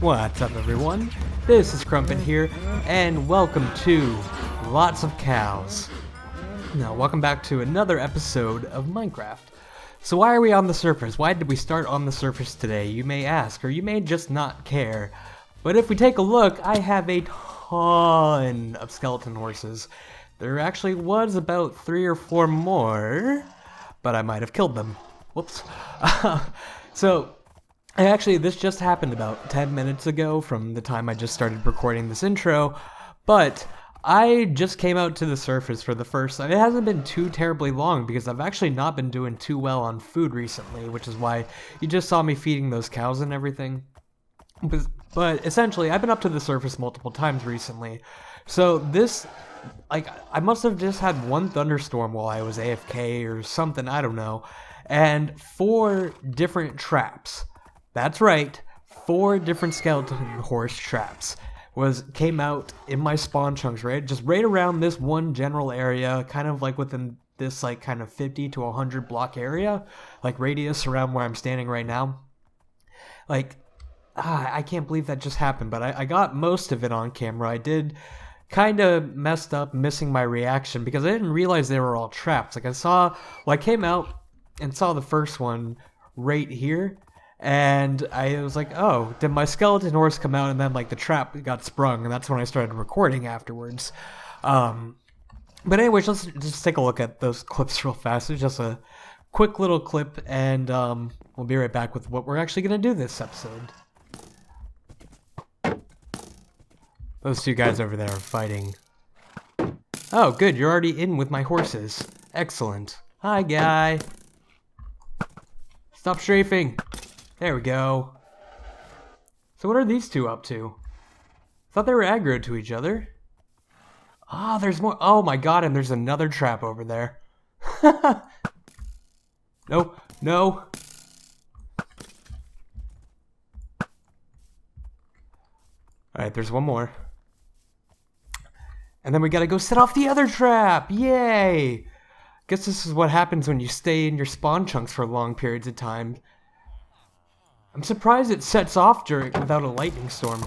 What's up, everyone? This is Crump3txxix here, and welcome to Lots of Cows. Now, welcome back to another episode of Minecraft. So why are we on the surface? Why did we start on the surface today, you may ask, or you may just not care. But if we take a look, I have a ton of skeleton horses. There actually was about 3 or 4 more, but I might have killed them. Whoops. This just happened about 10 minutes ago from the time I just started recording this intro, but I just came out to the surface for the first time. It hasn't been too terribly long because I've actually not been doing too well on food recently, which is why you just saw me feeding those cows and everything. But essentially, I've been up to the surface multiple times recently, so this, I must have just had one thunderstorm while I was AFK or something, I don't know, and 4 different traps. That's right, 4 different skeleton horse traps came out in my spawn chunks, right? Just right around this one general area, kind of like within this kind of 50 to 100 block area, like radius around where I'm standing right now. I can't believe that just happened, but I got most of it on camera. I did kind of messed up missing my reaction because I didn't realize they were all traps. I came out and saw the first one right here, and I was like, oh, did my skeleton horse come out? And then the trap got sprung, and that's when I started recording afterwards. But anyways, let's just take a look at those clips real fast. It's just a quick little clip, and we'll be right back with what we're actually going to do this episode. Those 2 guys over there are fighting. Oh, good, you're already in with my horses. Excellent. Hi, guy. Stop strafing. There we go. So what are these 2 up to? I thought they were aggro to each other. Ah, there's more. Oh my god, and there's another trap over there. No, no. Alright, there's one more. And then we gotta go set off the other trap! Yay! Guess this is what happens when you stay in your spawn chunks for long periods of time. I'm surprised it sets off without a lightning storm.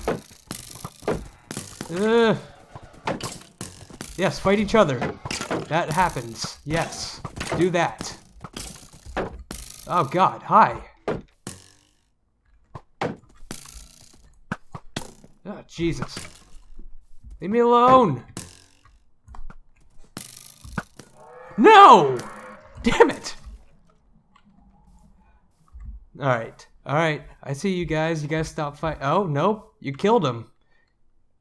Yes, fight each other. That happens. Yes, do that. Oh god, hi. Oh, Jesus. Leave me alone! No! Damn it! Alright. Alright. I see you guys. You guys stop fighting. Oh, nope. You killed him.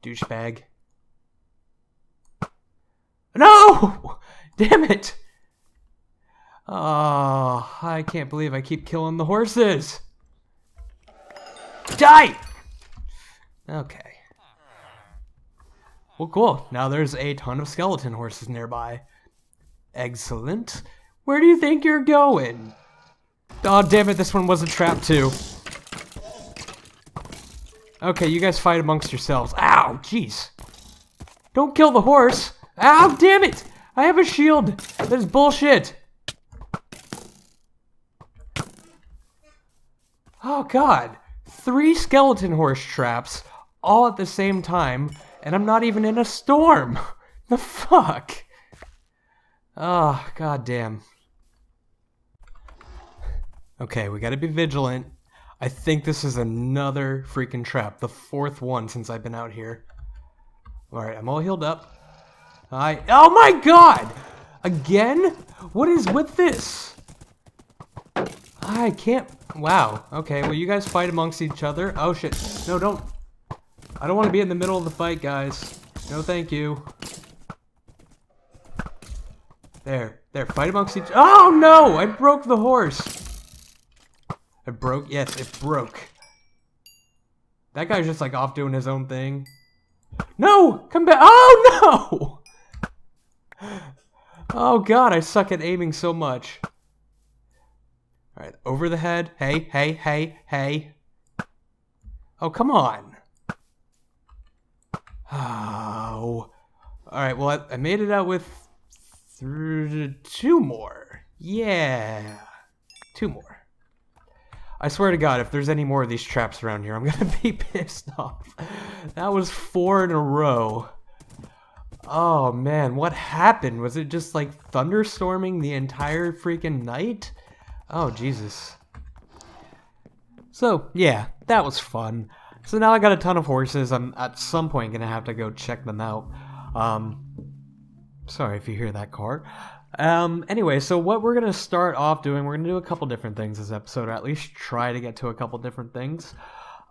Douchebag. No! Damn it! Oh, I can't believe I keep killing the horses. Die! Okay. Well, cool. Now there's a ton of skeleton horses nearby. Excellent. Where do you think you're going? Oh, damn it, this one was a trap too. Okay, you guys fight amongst yourselves. Ow, jeez. Don't kill the horse. Ow, damn it! I have a shield. That is bullshit. Oh, God. 3 skeleton horse traps all at the same time, and I'm not even in a storm. The fuck? Oh, goddamn. Okay, we gotta be vigilant. I think this is another freaking trap. The 4th one since I've been out here. Alright, I'm all healed up. Oh my god! Again? What is with this? I can't... Wow. Okay, well you guys fight amongst each other. Oh shit. No, don't. I don't want to be in the middle of the fight, guys. No, thank you. There, fight amongst each... Oh no! I broke the horse! Yes, it broke. That guy's just off doing his own thing. No! Come back! Oh no! Oh god, I suck at aiming so much. Alright, over the head. Hey, hey, hey, hey. Oh, come on. Oh. Alright, well, I made it out with 2 more. Yeah. 2 more. I swear to God, if there's any more of these traps around here, I'm gonna be pissed off. That was 4 in a row. Oh man, what happened? Was it just like thunderstorming the entire freaking night? Oh Jesus. So yeah, that was fun. So now I got a ton of horses. I'm at some point gonna have to go check them out. Sorry if you hear that car. Anyway, so what we're gonna start off doing, we're gonna do a couple different things this episode, or at least try to get to a couple different things.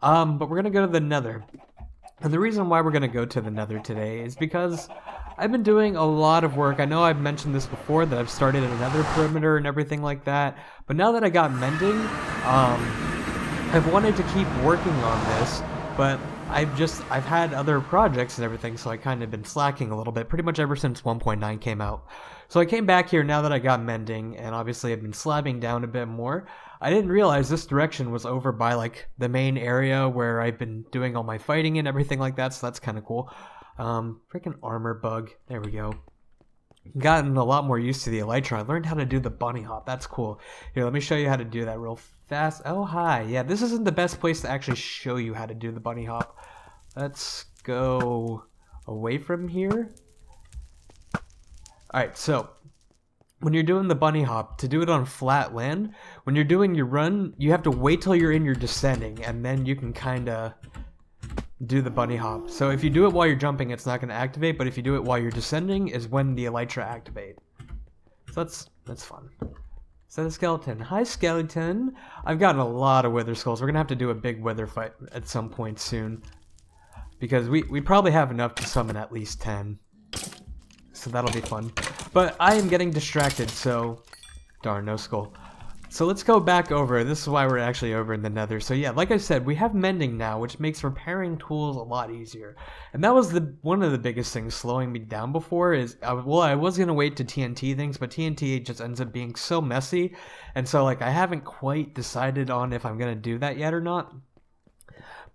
But we're gonna go to the Nether. And the reason why we're going to go to the Nether today is because I've been doing a lot of work. I know I've mentioned this before, that I've started a Nether perimeter and everything like that. But now that I got mending, I've wanted to keep working on this. But I've had other projects and everything, so I kind of been slacking a little bit, pretty much ever since 1.9 came out. So I came back here now that I got mending, and obviously I've been slabbing down a bit more. I didn't realize this direction was over by like the main area where I've been doing all my fighting and everything like that, so that's kind of cool. Freaking armor bug. There we go. Gotten a lot more used to the elytra. I learned how to do the bunny hop. That's cool. Here, let me show you how to do that real fast. Oh, hi. Yeah, this isn't the best place to actually show you how to do the bunny hop. Let's go away from here. Alright, so when you're doing the bunny hop, to do it on flat land, when you're doing your run, you have to wait till you're in your descending, and then you can kind of do the bunny hop. So if you do it while you're jumping, it's not going to activate, but if you do it while you're descending is when the elytra activate. So that's fun. Is that a skeleton? Hi, skeleton. I've gotten a lot of wither skulls. We're going to have to do a big wither fight at some point soon, because we probably have enough to summon at least 10. So that'll be fun. But I am getting distracted, so darn, no skull. So let's go back over. This is why we're actually over in the Nether. So yeah, like I said, we have mending now, which makes repairing tools a lot easier. And that was one of the biggest things slowing me down before is, I was going to wait to TNT things, but TNT just ends up being so messy. And so like I haven't quite decided on if I'm going to do that yet or not.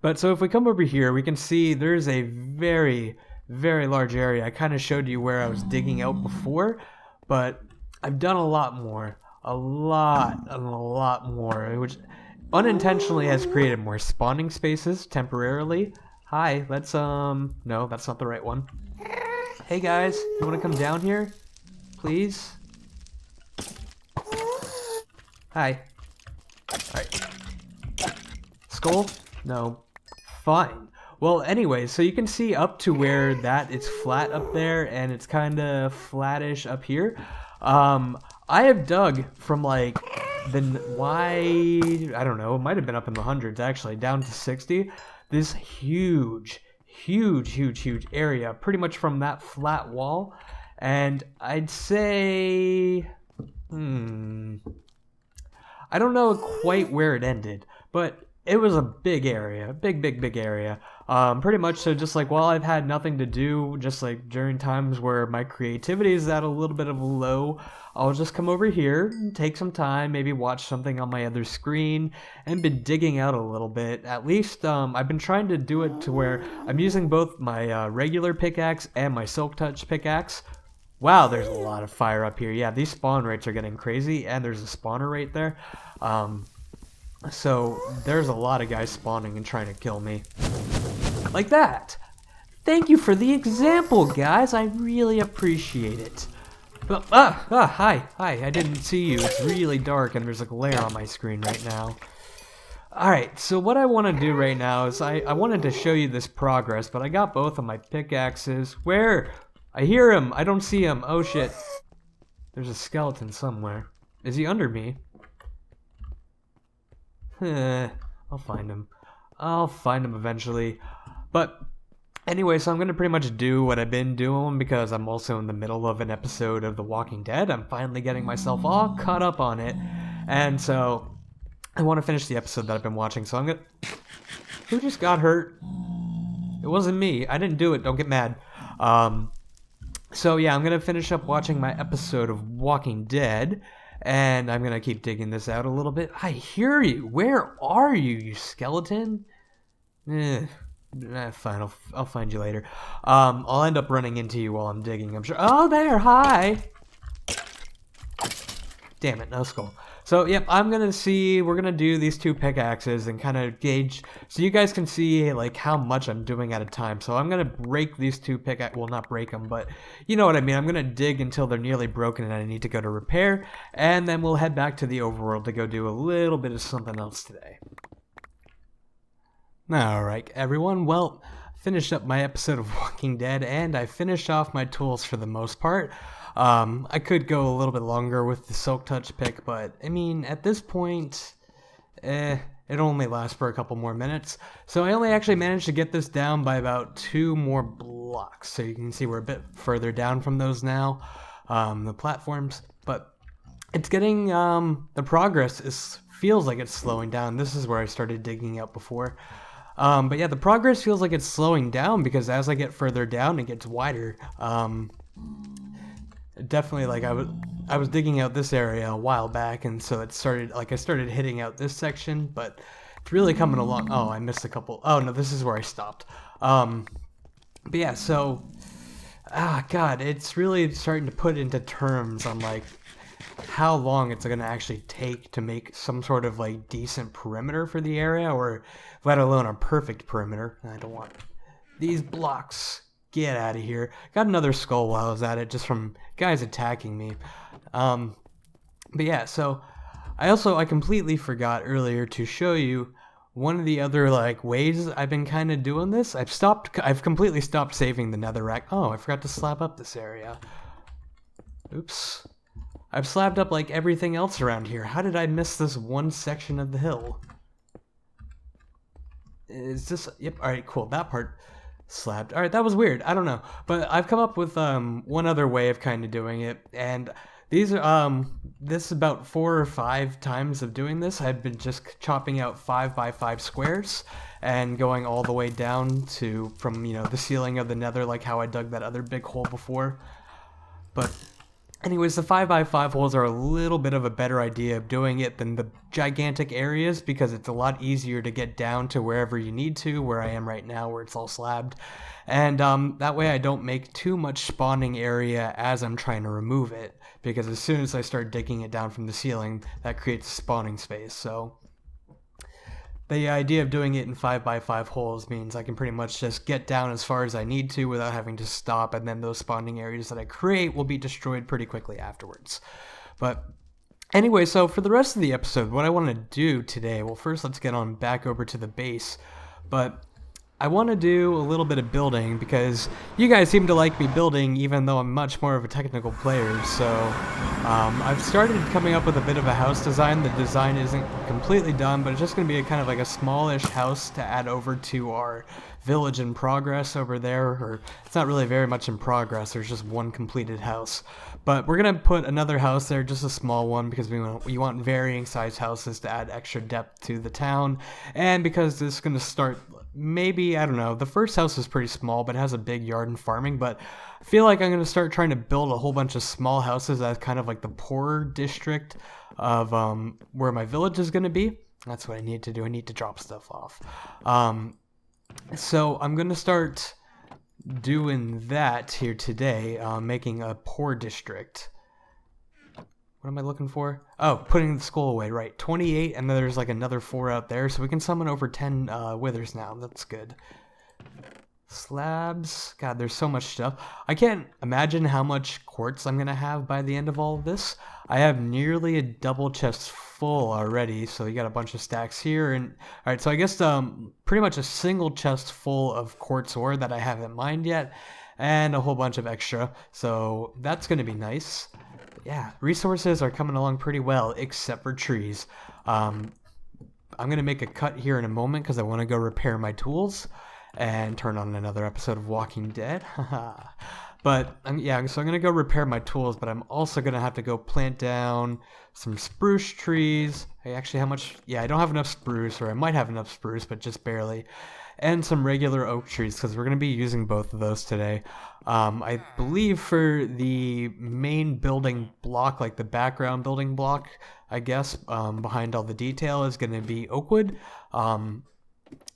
But so if we come over here, we can see there's a very large area. I kind of showed you where I was digging out before, but I've done a lot more. A lot more, which unintentionally has created more spawning spaces temporarily. Hi, let's, no, that's not the right one. Hey guys, you want to come down here? Please? Hi. Alright. Skull? No. Fine. Well, anyway, so you can see up to where that it's flat up there, and it's kind of flattish up here. I have dug from like I don't know, it might have been up in the hundreds actually, down to 60. This huge area, pretty much from that flat wall. And I'd say, I don't know quite where it ended, but it was a big area, big area. Pretty much so just like while I've had nothing to do, just like during times where my creativity is at a little bit of a low, I'll just come over here, take some time, maybe watch something on my other screen, and been digging out a little bit. At least I've been trying to do it to where I'm using both my regular pickaxe and my silk touch pickaxe. Wow, there's a lot of fire up here. Yeah, these spawn rates are getting crazy, and there's a spawner right there. So there's a lot of guys spawning and trying to kill me. Like that. Thank you for the example, guys. I really appreciate it. But, hi, I didn't see you. It's really dark and there's a glare on my screen right now. Alright, so what I want to do right now is I wanted to show you this progress, but I got both of my pickaxes. Where? I hear him. I don't see him. Oh shit. There's a skeleton somewhere. Is he under me? I'll find him. I'll find him eventually. But anyway, so I'm going to pretty much do what I've been doing because I'm also in the middle of an episode of The Walking Dead. I'm finally getting myself all caught up on it. And so I want to finish the episode that I've been watching. So I'm going to... Who just got hurt? It wasn't me. I didn't do it. Don't get mad. So yeah, I'm going to finish up watching my episode of Walking Dead. And I'm going to keep digging this out a little bit. I hear you. Where are you, you skeleton? Fine, I'll find you later. I'll end up running into you while I'm digging, I'm sure. Oh, there, hi! Damn it, no skull. So, yep, we're gonna do these 2 pickaxes and kind of gauge, so you guys can see, like, how much I'm doing at a time. So I'm gonna break these 2 pickaxes, well, not break them, but you know what I mean. I'm gonna dig until they're nearly broken and I need to go to repair, and then we'll head back to the overworld to go do a little bit of something else today. Alright, everyone, well, finished up my episode of Walking Dead, and I finished off my tools for the most part. I could go a little bit longer with the Silk Touch pick, but I mean, at this point, it only lasts for a couple more minutes. So I only actually managed to get this down by about 2 more blocks. So you can see we're a bit further down from those now, the platforms. But it's getting, the progress feels like it's slowing down. This is where I started digging out before. But yeah, the progress feels like it's slowing down because as I get further down, it gets wider. Definitely, like, I was digging out this area a while back, and so it started, like, I started hitting out this section, but it's really coming along. Oh, I missed a couple. Oh no, this is where I stopped. But yeah, so God, it's really starting to put into terms on, like, how long it's gonna actually take to make some sort of, like, decent perimeter for the area, or let alone a perfect perimeter. I don't want these blocks. Get out of here. Got another skull while I was at it, just from guys attacking me. But yeah, so I completely forgot earlier to show you one of the other, like, ways I've been kind of doing this. I've completely stopped saving the netherrack. Oh, I forgot to slab up this area. Oops. I've slabbed up, like, everything else around here. How did I miss this one section of the hill? Is this... Yep, alright, cool. That part... slabbed. Alright, that was weird. I don't know. But I've come up with one other way of kind of doing it, and these are this is about 4 or 5 times of doing this. I've been just chopping out 5x5 squares and going all the way down to from, you know, the ceiling of the nether, like how I dug that other big hole before. But anyways, the 5x5 holes are a little bit of a better idea of doing it than the gigantic areas, because it's a lot easier to get down to wherever you need to, where I am right now, where it's all slabbed. And that way I don't make too much spawning area as I'm trying to remove it, because as soon as I start digging it down from the ceiling, that creates spawning space. So the idea of doing it in 5x5 holes means I can pretty much just get down as far as I need to without having to stop, and then those spawning areas that I create will be destroyed pretty quickly afterwards. But anyway, so for the rest of the episode, what I want to do today, well, first let's get on back over to the base, but I want to do a little bit of building because you guys seem to like me building, even though I'm much more of a technical player. So I've started coming up with a bit of a house design. The design isn't completely done, but it's just going to be a kind of like a smallish house to add over to our village in progress over there. Or it's not really very much in progress. There's just one completed house. But we're going to put another house there, just a small one, because we want varying size houses to add extra depth to the town. And because this is going to start... maybe, I don't know, the first house is pretty small, but it has a big yard and farming, but I feel like I'm going to start trying to build a whole bunch of small houses as kind of like the poorer district of where my village is going to be. That's what I need to do. I need to drop stuff off. So I'm going to start doing that here today, making a poor district. What am I looking for? Oh, putting the skull away, right. 28, and then there's like another 4 out there, so we can summon over 10 withers now. That's good. Slabs. God, there's so much stuff. I can't imagine how much quartz I'm going to have by the end of all of this. I have nearly a double chest full already, so you got a bunch of stacks here. And alright, so I guess pretty much a single chest full of quartz ore that I haven't mined yet, and a whole bunch of extra, so that's going to be nice. Yeah, resources are coming along pretty well, except for trees. I'm going to make a cut here in a moment because I want to go repair my tools and turn on another episode of Walking Dead. But, yeah, so I'm going to go repair my tools, but I'm also going to have to go plant down some spruce trees. Actually, how much? Yeah, I don't have enough spruce, or I might have enough spruce, but just barely. And some regular oak trees, because we're going to be using both of those today. I believe for the main building block, like the background building block, I guess, behind all the detail is going to be oak wood.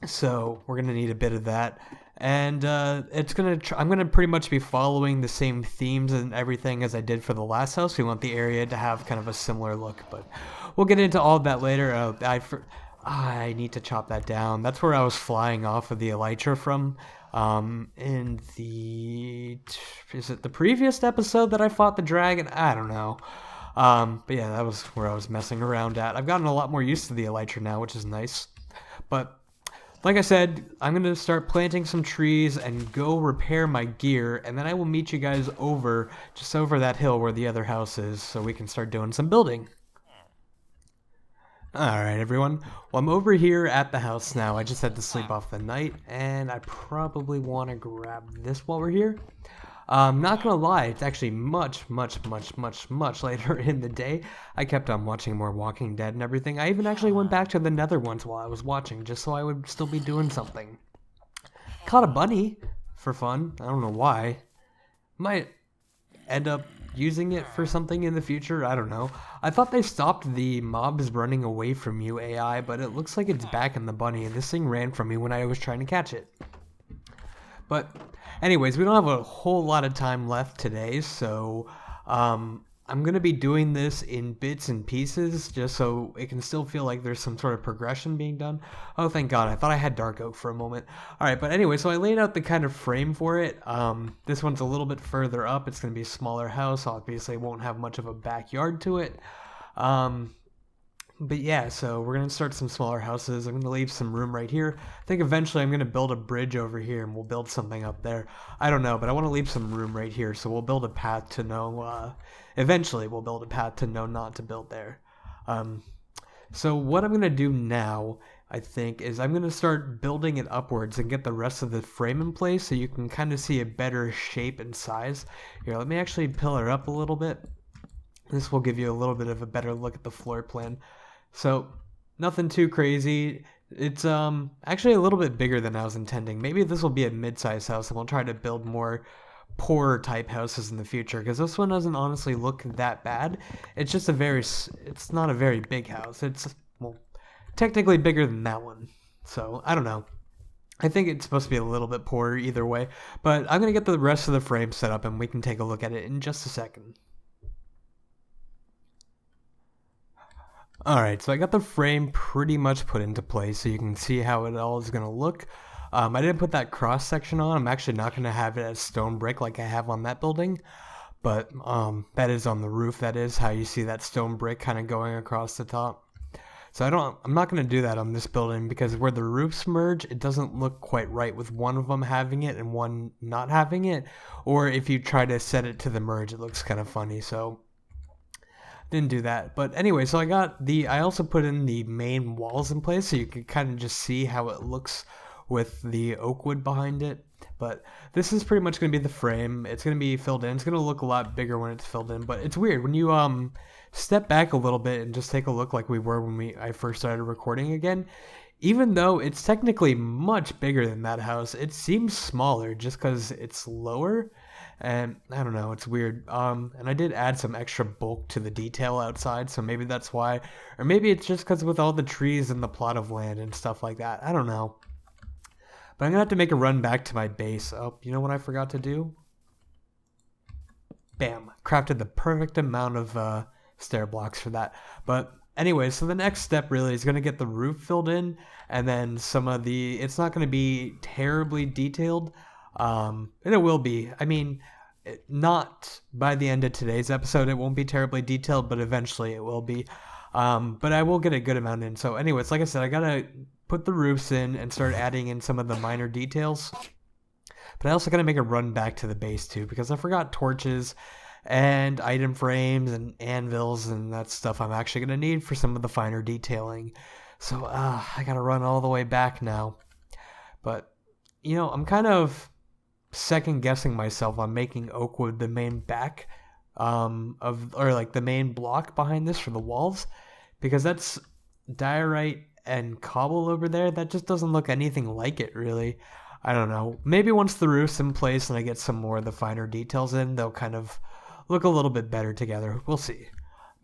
So we're going to need a bit of that. and I'm gonna pretty much be following the same themes and everything as I did for the last house. We want the area to have kind of a similar look, but we'll get into all of that later. I need to chop that down. That's where I was flying off of the elytra from. Is it the previous episode that I fought the dragon? I don't know. But yeah, that was where I was messing around at. I've gotten a lot more used to the elytra now, which is nice. But like I said, I'm going to start planting some trees and go repair my gear, and then I will meet you guys just over that hill where the other house is, so we can start doing some building. Alright everyone, well I'm over here at the house now. I just had to sleep off the night, and I probably want to grab this while we're here. Not gonna lie, it's actually much later in the day. I kept on watching more Walking Dead and everything. I even actually went back to the Nether once while I was watching, just so I would still be doing something. Caught a bunny for fun. I don't know why. Might end up using it for something in the future. I don't know. I thought they stopped the mobs running away from you AI, but it looks like it's back in the bunny, and this thing ran from me when I was trying to catch it. But anyways, we don't have a whole lot of time left today, so I'm going to be doing this in bits and pieces just so it can still feel like there's some sort of progression being done. Oh, thank God. I thought I had dark oak for a moment. All right, but anyway, so I laid out the kind of frame for it. This one's a little bit further up. It's going to be a smaller house. Obviously, it won't have much of a backyard to it. But yeah, so we're going to start some smaller houses. I'm going to leave some room right here. I think eventually I'm going to build a bridge over here and we'll build something up there. I don't know, but I want to leave some room right here. So we'll build a path to know, eventually we'll build a path to know not to build there. So what I'm going to do now, I think, is I'm going to start building it upwards and get the rest of the frame in place so you can kind of see a better shape and size. Here, let me actually pillar up a little bit. This will give you a little bit of a better look at the floor plan. So, nothing too crazy. It's actually a little bit bigger than I was intending. Maybe this will be a mid-sized house, and we'll try to build more poorer type houses in the future, because this one doesn't honestly look that bad. It's just it's not a very big house. It's, well, technically bigger than that one. So, I don't know. I think it's supposed to be a little bit poorer either way, but I'm going to get the rest of the frame set up, and we can take a look at it in just a second. Alright, so I got the frame pretty much put into place so you can see how it all is going to look. I didn't put that cross section on. I'm actually not going to have it as stone brick like I have on that building. But that is on the roof. That is how you see that stone brick kind of going across the top. So I'm not going to do that on this building because where the roofs merge, it doesn't look quite right with one of them having it and one not having it. Or if you try to set it to the merge, it looks kind of funny. So didn't do that. But anyway, so I also put in the main walls in place so you can kind of just see how it looks with the oak wood behind it. But this is pretty much going to be the frame. It's going to be filled in. It's going to look a lot bigger when it's filled in. But it's weird when you step back a little bit and just take a look like we were when I first started recording again. Even though it's technically much bigger than that house, it seems smaller just because it's lower. And I don't know, it's weird. And I did add some extra bulk to the detail outside, so maybe that's why. Or maybe it's just because with all the trees and the plot of land and stuff like that. I don't know. But I'm going to have to make a run back to my base. Oh, you know what I forgot to do? Bam. Crafted the perfect amount of stair blocks for that. But anyway, so the next step really is going to get the roof filled in. And then it's not going to be terribly detailed. And it will be. I mean, not by the end of today's episode, it won't be terribly detailed, but eventually it will be. But I will get a good amount in. So anyways, like I said, I gotta put the roofs in and start adding in some of the minor details. But I also gotta make a run back to the base too, because I forgot torches and item frames and anvils and that stuff I'm actually gonna need for some of the finer detailing. So I gotta run all the way back now. But, you know, I'm kind of second guessing myself on making oak wood the main back the main block behind this for the walls, because that's diorite and cobble over there. That just doesn't look anything like it, really. I don't know. Maybe once the roof's in place and I get some more of the finer details in, they'll kind of look a little bit better together. We'll see.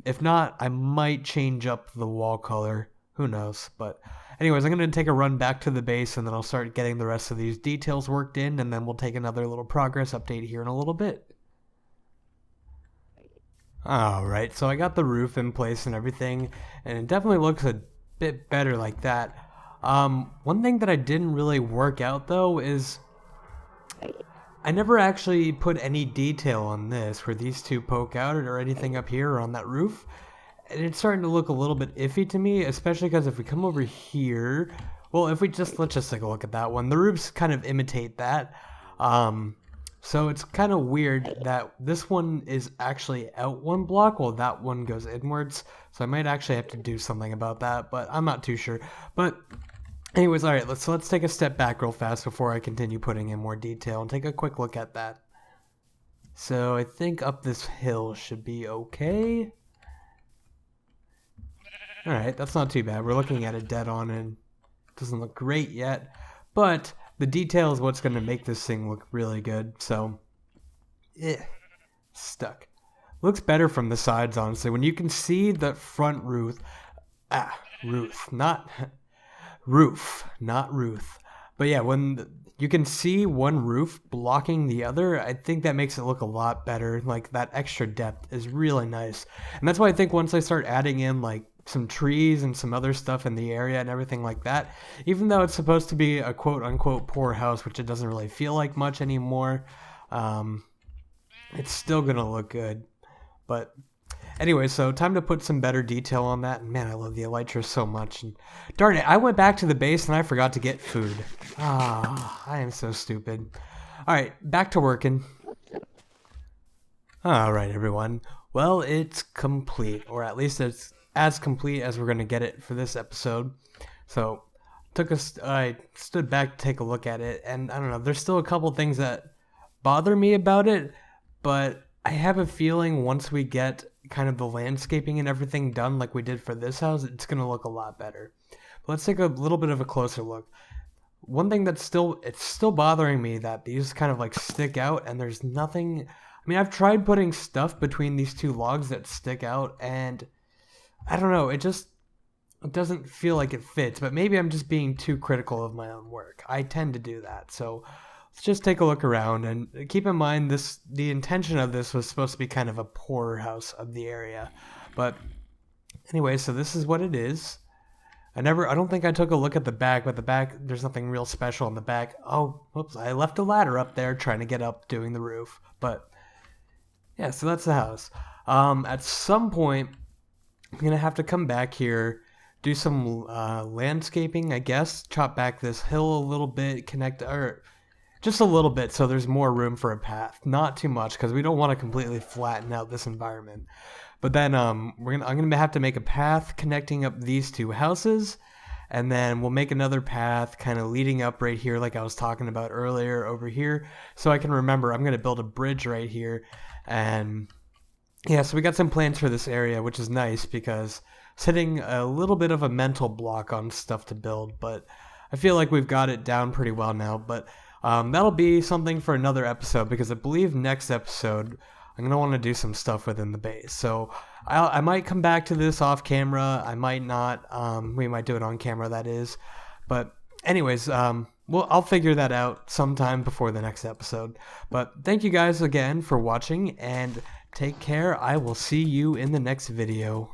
If not, I might change up the wall color. Who knows? But anyways, I'm going to take a run back to the base, and then I'll start getting the rest of these details worked in, and then we'll take another little progress update here in a little bit. Alright, so I got the roof in place and everything, and it definitely looks a bit better like that. One thing that I didn't really work out though is I never actually put any detail on this where these two poke out or anything up here or on that roof. And it's starting to look a little bit iffy to me, especially because if we come over here, well, if we let's just take a look at that one. The roofs kind of imitate that. So it's kind of weird that this one is actually out one block while that one goes inwards. So I might actually have to do something about that, but I'm not too sure. But anyways, alright, let's take a step back real fast before I continue putting in more detail and take a quick look at that. So I think up this hill should be okay. Alright, that's not too bad. We're looking at it dead on and it doesn't look great yet, but the detail is what's going to make this thing look really good. So, stuck. Looks better from the sides, honestly. When you can see the front roof, roof, not roof. But yeah, when you can see one roof blocking the other, I think that makes it look a lot better. Like, that extra depth is really nice. And that's why I think once I start adding in, like, some trees and some other stuff in the area and everything like that, even though it's supposed to be a quote-unquote poor house, which it doesn't really feel like much anymore, it's still gonna look good. But anyway, so time to put some better detail on that. And man, I love the elytra so much. And darn it, I went back to the base and I forgot to get food. I am so stupid. Alright, back to working. Alright, everyone. Well, it's complete, or at least it's as complete as we're going to get it for this episode. So I stood back to take a look at it, and I don't know, there's still a couple things that bother me about it, but I have a feeling once we get kind of the landscaping and everything done like we did for this house, it's going to look a lot better. But let's take a little bit of a closer look. One thing that's still bothering me, that these kind of like stick out and there's nothing. I mean, I've tried putting stuff between these two logs that stick out, and I don't know, it doesn't feel like it fits, but maybe I'm just being too critical of my own work. I tend to do that. So let's just take a look around and keep in mind the intention of this was supposed to be kind of a poorer house of the area. But anyway, so this is what it is. I don't think I took a look at the back, but the back, there's nothing real special on the back. Oh, whoops, I left a ladder up there trying to get up doing the roof. But yeah, so that's the house. At some point, I'm going to have to come back here, do some landscaping, I guess, chop back this hill a little bit, just a little bit so there's more room for a path. Not too much, because we don't want to completely flatten out this environment. But then I'm going to have to make a path connecting up these two houses, and then we'll make another path kind of leading up right here like I was talking about earlier over here. So I can remember I'm going to build a bridge right here, and yeah, so we got some plans for this area, which is nice because it's hitting a little bit of a mental block on stuff to build, but I feel like we've got it down pretty well now. But that'll be something for another episode, because I believe next episode I'm going to want to do some stuff within the base. So I might come back to this off camera. I might not. We might do it on camera, that is. But anyways, well, I'll figure that out sometime before the next episode. But thank you guys again for watching, and take care. I will see you in the next video.